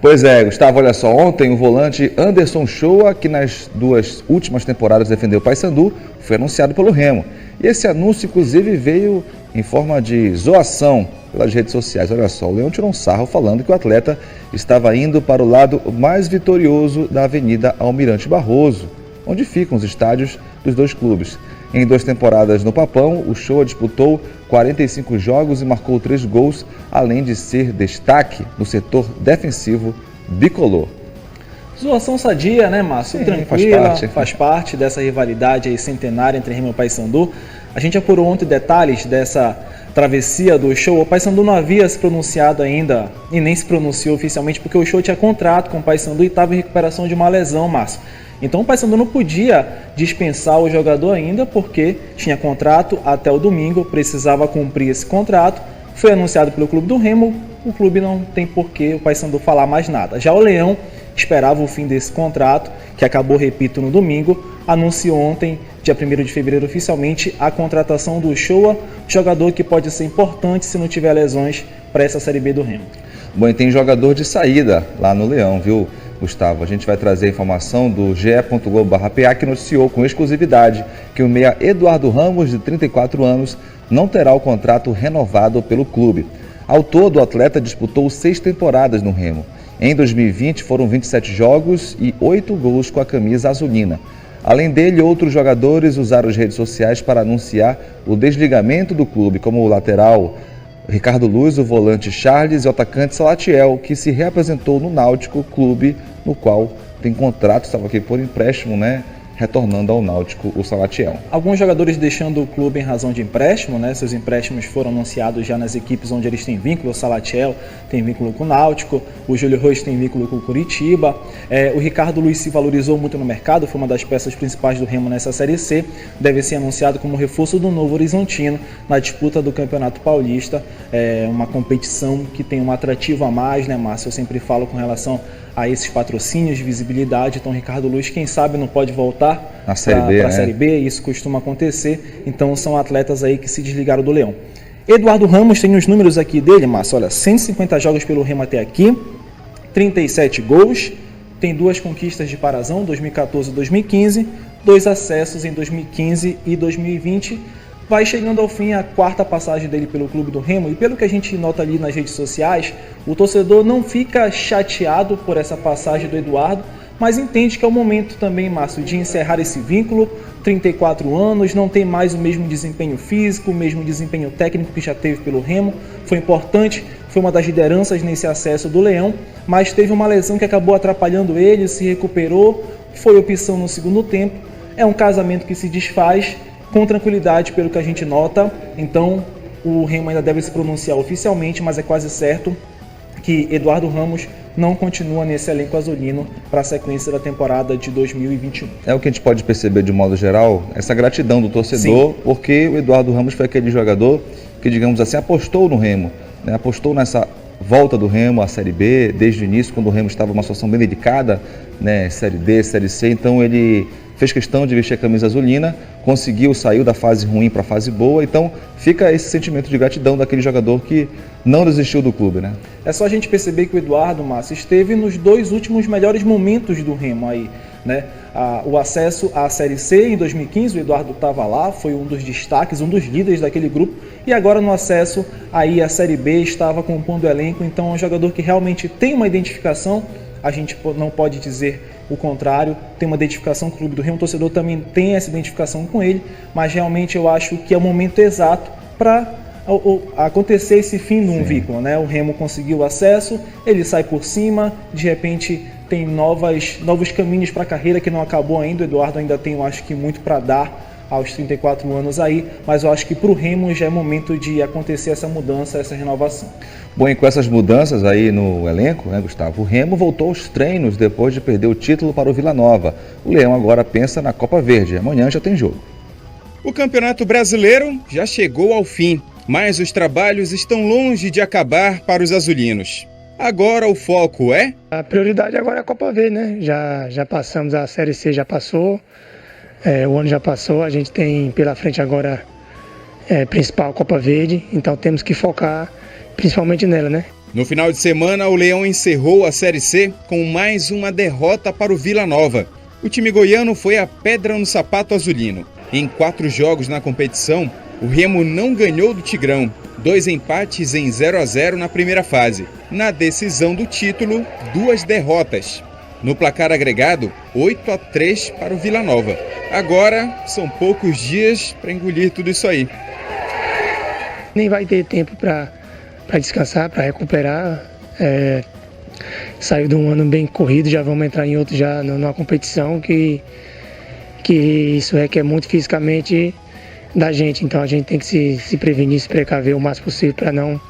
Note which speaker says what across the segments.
Speaker 1: Pois é, Gustavo, olha só, ontem o volante Anderson Shoa, que nas 2 últimas temporadas defendeu o Paysandu, foi anunciado pelo Remo. E esse anúncio, inclusive, veio em forma de zoação pelas redes sociais. Olha só, o Leão tirou um sarro falando que o atleta estava indo para o lado mais vitorioso da Avenida Almirante Barroso, onde ficam os estádios dos 2 clubes. Em 2 temporadas no Papão, o Shoa disputou 45 jogos e marcou 3 gols, além de ser destaque no setor defensivo bicolor.
Speaker 2: Zoação sadia, né, Márcio?
Speaker 1: Sim,
Speaker 2: tranquila, faz parte dessa rivalidade aí centenária entre Remo e Paysandu. A gente apurou ontem detalhes dessa travessia do Shoa. O Paysandu não havia se pronunciado ainda e nem se pronunciou oficialmente porque o Shoa tinha contrato com o Paysandu e estava em recuperação de uma lesão, Márcio. Então o Paysandu não podia dispensar o jogador ainda porque tinha contrato até o domingo, precisava cumprir esse contrato. Foi anunciado pelo clube do Remo, o clube não tem por que o Paysandu falar mais nada. Já o Leão esperava o fim desse contrato, que acabou, repito, no domingo. Anunciou ontem, dia 1º de fevereiro, oficialmente a contratação do Shoa, jogador que pode ser importante se não tiver lesões para essa Série B do Remo.
Speaker 1: Bom, e tem jogador de saída lá no Leão, viu, Gustavo? A gente vai trazer a informação do ge.globo.pa, que noticiou com exclusividade que o meia Eduardo Ramos, de 34 anos, não terá o contrato renovado pelo clube. Ao todo, o atleta disputou 6 temporadas no Remo. Em 2020, foram 27 jogos e 8 gols com a camisa azulina. Além dele, outros jogadores usaram as redes sociais para anunciar o desligamento do clube, como o lateral Ricardo Luz, o volante Charles e o atacante Salatiel, que se reapresentou no Náutico, clube no qual tem contrato, estava aqui por empréstimo, né? Retornando ao Náutico, o Salatiel.
Speaker 2: Alguns jogadores deixando o clube em razão de empréstimo, né? Seus empréstimos foram anunciados já nas equipes onde eles têm vínculo. O Salatiel tem vínculo com o Náutico, o Júlio Rocha tem vínculo com o Curitiba. O Ricardo Luiz se valorizou muito no mercado, foi uma das peças principais do Remo nessa Série C. Deve ser anunciado como reforço do Novo Horizontino na disputa do Campeonato Paulista. Uma competição que tem um atrativo a mais, né, Márcio? Eu sempre falo com relação a esses patrocínios de visibilidade. Então, Ricardo Luiz, quem sabe, não pode voltar
Speaker 1: na Série B,
Speaker 2: para a Série B, isso costuma acontecer. Então, são atletas aí que se desligaram do Leão. Eduardo Ramos, tem os números aqui dele, Márcio. Olha, 150 jogos pelo Remo até aqui, 37 gols, tem 2 conquistas de Parazão, 2014 e 2015, 2 acessos em 2015 e 2020. Vai chegando ao fim a 4ª passagem dele pelo clube do Remo, e pelo que a gente nota ali nas redes sociais, o torcedor não fica chateado por essa passagem do Eduardo, mas entende que é o momento também, Márcio, de encerrar esse vínculo. 34 anos, não tem mais o mesmo desempenho físico, o mesmo desempenho técnico que já teve pelo Remo. Foi importante, foi uma das lideranças nesse acesso do Leão, mas teve uma lesão que acabou atrapalhando ele, se recuperou, foi opção no segundo tempo. É um casamento que se desfaz com tranquilidade, pelo que a gente nota. Então o Remo ainda deve se pronunciar oficialmente, mas é quase certo que Eduardo Ramos não continua nesse elenco azulino para a sequência da temporada de 2021.
Speaker 1: É o que a gente pode perceber de modo geral, essa gratidão do torcedor. Sim. Porque o Eduardo Ramos foi aquele jogador que, digamos assim, apostou no Remo, né? Apostou nessa volta do Remo à Série B, desde o início, quando o Remo estava em uma situação bem delicada, né? Série D, Série C, então ele fez questão de vestir a camisa azulina, saiu da fase ruim para a fase boa, então fica esse sentimento de gratidão daquele jogador que não desistiu do clube, né?
Speaker 2: É só a gente perceber que o Eduardo, Márcio, esteve nos 2 últimos melhores momentos do Remo aí, né? O acesso à Série C em 2015, o Eduardo estava lá, foi um dos destaques, um dos líderes daquele grupo, e agora no acesso aí à Série B estava compondo o elenco. Então é um jogador que realmente tem uma identificação, a gente não pode dizer o contrário, tem uma identificação com o clube do Remo, o torcedor também tem essa identificação com ele, mas realmente eu acho que é o momento exato para acontecer esse fim de um vínculo, né? O Remo conseguiu acesso, ele sai por cima, de repente tem novos caminhos para a carreira que não acabou ainda. O Eduardo ainda tem, eu acho que, muito para dar aos 34 anos aí, mas eu acho que para o Remo já é momento de acontecer essa mudança, essa renovação.
Speaker 1: Bom, e com essas mudanças aí no elenco, né, Gustavo, o Remo voltou aos treinos depois de perder o título para o Vila Nova. O Leão agora pensa na Copa Verde, amanhã já tem jogo.
Speaker 3: O Campeonato Brasileiro já chegou ao fim, mas os trabalhos estão longe de acabar para os azulinos. Agora o foco é?
Speaker 4: A prioridade agora é a Copa Verde, né? Já passamos, a Série C já passou, o ano já passou, a gente tem pela frente agora principal Copa Verde, então temos que focar principalmente nela, né?
Speaker 3: No final de semana, o Leão encerrou a Série C com mais uma derrota para o Vila Nova. O time goiano foi a pedra no sapato azulino. Em 4 jogos na competição, o Remo não ganhou do Tigrão. 2 empates em 0-0 na primeira fase. Na decisão do título, 2 derrotas. No placar agregado, 8-3 para o Vila Nova. Agora, são poucos dias para engolir tudo isso aí.
Speaker 4: Nem vai ter tempo para descansar, para recuperar. Saiu de um ano bem corrido, já vamos entrar em outro já numa competição que isso requer muito fisicamente da gente. Então a gente tem que se prevenir, se precaver o máximo possível para não,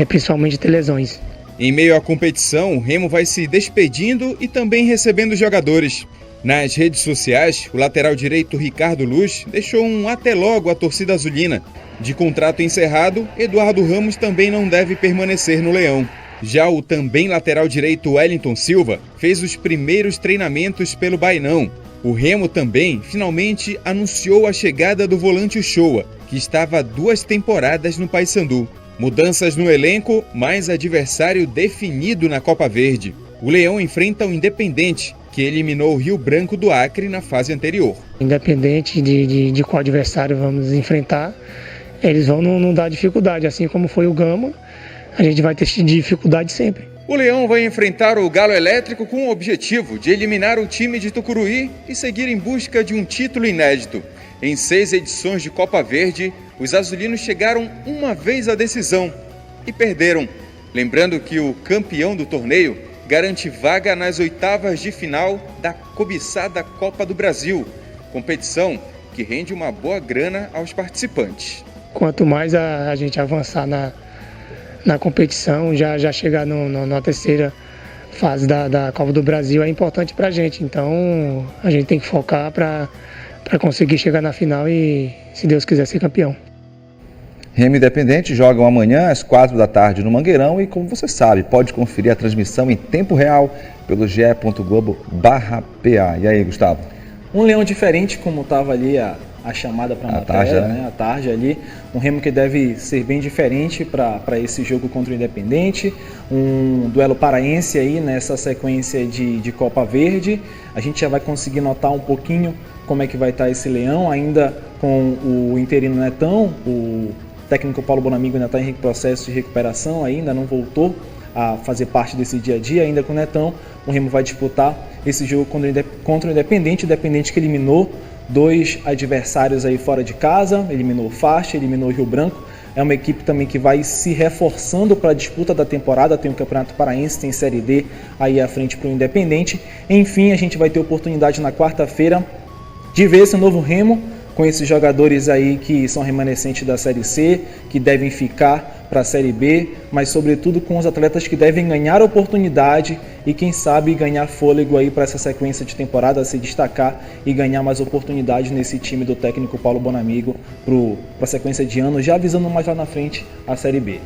Speaker 4: principalmente, ter lesões.
Speaker 3: Em meio à competição, o Remo vai se despedindo e também recebendo jogadores. Nas redes sociais, o lateral direito Ricardo Luz deixou um até logo à torcida azulina. De contrato encerrado, Eduardo Ramos também não deve permanecer no Leão. Já o também lateral direito Wellington Silva fez os primeiros treinamentos pelo Bainão. O Remo também finalmente anunciou a chegada do volante Uchoa, que estava há 2 temporadas no Paysandu. Mudanças no elenco, mais adversário definido na Copa Verde. O Leão enfrenta o Independente, que eliminou o Rio Branco do Acre na fase anterior.
Speaker 4: Independente de qual adversário vamos enfrentar, eles vão não dar dificuldade, assim como foi o Gama, a gente vai ter dificuldade sempre.
Speaker 3: O Leão vai enfrentar o Galo Elétrico com o objetivo de eliminar o time de Tucuruí e seguir em busca de um título inédito. Em 6 edições de Copa Verde, os azulinos chegaram uma vez à decisão e perderam. Lembrando que o campeão do torneio garante vaga nas 8ª de final da cobiçada Copa do Brasil, competição que rende uma boa grana aos participantes.
Speaker 4: Quanto mais a gente avançar na competição, já chegar na 3ª fase da Copa do Brasil é importante para a gente. Então a gente tem que focar para conseguir chegar na final e, se Deus quiser, ser campeão.
Speaker 1: Remo e Independente jogam amanhã às 4 da tarde no Mangueirão e, como você sabe, pode conferir a transmissão em tempo real pelo ge.globo/pa. E aí, Gustavo?
Speaker 2: Um Leão diferente, como estava ali a chamada para a matéria,
Speaker 1: tarja, né?
Speaker 2: A tarja ali. Um Remo que deve ser bem diferente para esse jogo contra o Independente. Um duelo paraense aí nessa sequência de Copa Verde. A gente já vai conseguir notar um pouquinho como é que vai estar esse Leão, ainda com o interino Netão. O técnico Paulo Bonamigo ainda está em processo de recuperação, ainda não voltou a fazer parte desse dia a dia, ainda com o Netão. O Remo vai disputar esse jogo contra o Independente que eliminou 2 adversários aí fora de casa, eliminou o Faixa, eliminou o Rio Branco. É uma equipe também que vai se reforçando para a disputa da temporada, tem o Campeonato Paraense, tem Série D aí à frente para o Independente. Enfim, a gente vai ter oportunidade na quarta-feira de ver esse novo Remo, com esses jogadores aí que são remanescentes da Série C, que devem ficar para a Série B, mas sobretudo com os atletas que devem ganhar oportunidade e quem sabe ganhar fôlego aí para essa sequência de temporada, se destacar e ganhar mais oportunidade nesse time do técnico Paulo Bonamigo para a sequência de anos, já visando mais lá na frente a Série B.